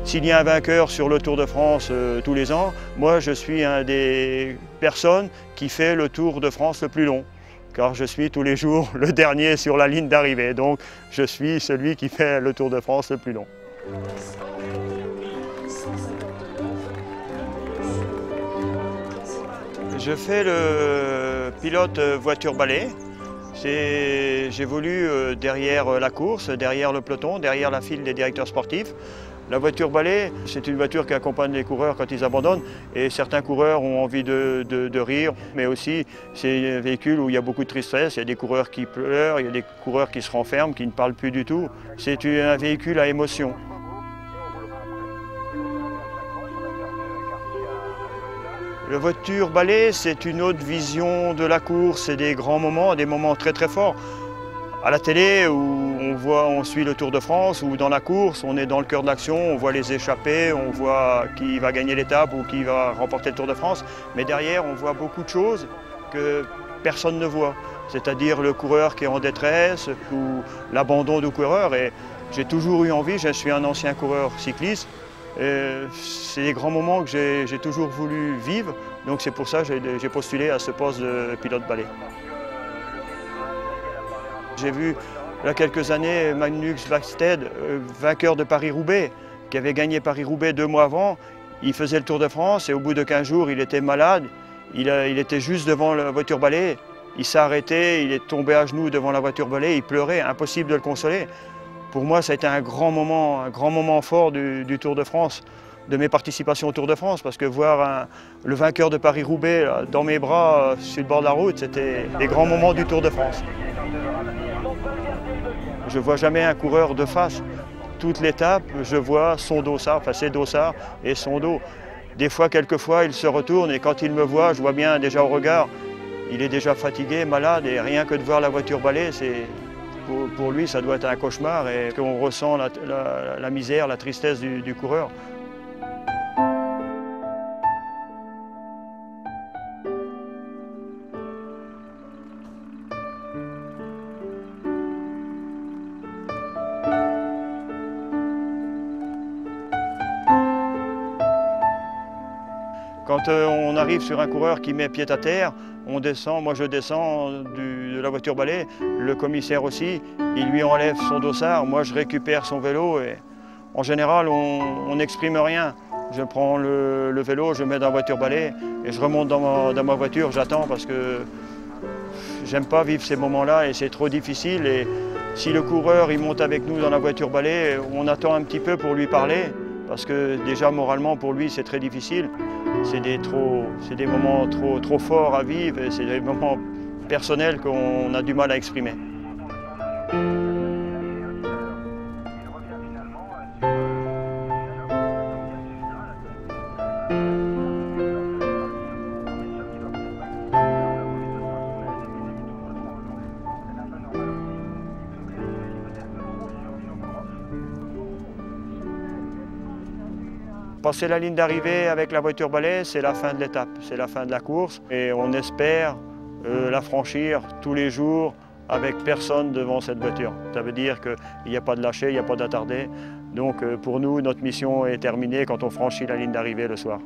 S'il y a un vainqueur sur le Tour de France tous les ans, moi je suis un des personnes qui fait le Tour de France le plus long. Car je suis tous les jours le dernier sur la ligne d'arrivée. Donc je suis celui qui fait le Tour de France le plus long. Je fais le pilote voiture-balai. J'évolue derrière la course, derrière le peloton, derrière la file des directeurs sportifs. La voiture-balai, c'est une voiture qui accompagne les coureurs quand ils abandonnent. Et certains coureurs ont envie de rire, mais aussi c'est un véhicule où il y a beaucoup de tristesse. Il y a des coureurs qui pleurent, il y a des coureurs qui se renferment, qui ne parlent plus du tout. C'est un véhicule à émotion. La voiture-balai, c'est une autre vision de la course, c'est des grands moments, des moments très très forts. À la télé, où on suit le Tour de France, ou dans la course, on est dans le cœur de l'action, on voit les échappées, on voit qui va gagner l'étape ou qui va remporter le Tour de France. Mais derrière, on voit beaucoup de choses que personne ne voit. C'est-à-dire le coureur qui est en détresse ou l'abandon du coureur. Et j'ai toujours eu envie, je suis un ancien coureur cycliste, c'est des grands moments que j'ai toujours voulu vivre. Donc c'est pour ça que j'ai postulé à ce poste de pilote-balai. J'ai vu il y a quelques années Magnus Bäckstedt, vainqueur de Paris-Roubaix, qui avait gagné Paris-Roubaix 2 mois avant. Il faisait le Tour de France et au bout de 15 jours, il était malade. Il était juste devant la voiture-balai. Il s'est arrêté, il est tombé à genoux devant la voiture-balai, il pleurait, impossible de le consoler. Pour moi, ça a été un grand moment fort du Tour de France, de mes participations au Tour de France, parce que voir le vainqueur de Paris-Roubaix dans mes bras sur le bord de la route, c'était des grands moments du Tour de France. Je ne vois jamais un coureur de face. Toute l'étape, je vois son dossard, enfin ses dossards et son dos. Des fois, quelquefois, il se retourne et quand il me voit, je vois bien déjà au regard, il est déjà fatigué, malade, et rien que de voir la voiture-balai, pour lui, ça doit être un cauchemar et qu'on ressent la misère, la tristesse du coureur. Quand on arrive sur un coureur qui met pied à terre, on descend, moi je descends de la voiture-balai, le commissaire aussi, il lui enlève son dossard, moi je récupère son vélo et en général on n'exprime rien. Je prends le vélo, je le mets dans la voiture-balai et je remonte dans ma voiture, j'attends parce que j'aime pas vivre ces moments-là et c'est trop difficile. Et si le coureur il monte avec nous dans la voiture-balai, on attend un petit peu pour lui parler parce que déjà moralement pour lui c'est très difficile. C'est des moments trop forts à vivre et c'est des moments personnels qu'on a du mal à exprimer. Passer la ligne d'arrivée avec la voiture-balai, c'est la fin de l'étape, c'est la fin de la course. Et on espère la franchir tous les jours avec personne devant cette voiture. Ça veut dire qu'il n'y a pas de lâcher, il n'y a pas d'attardé. Donc pour nous, notre mission est terminée quand on franchit la ligne d'arrivée le soir.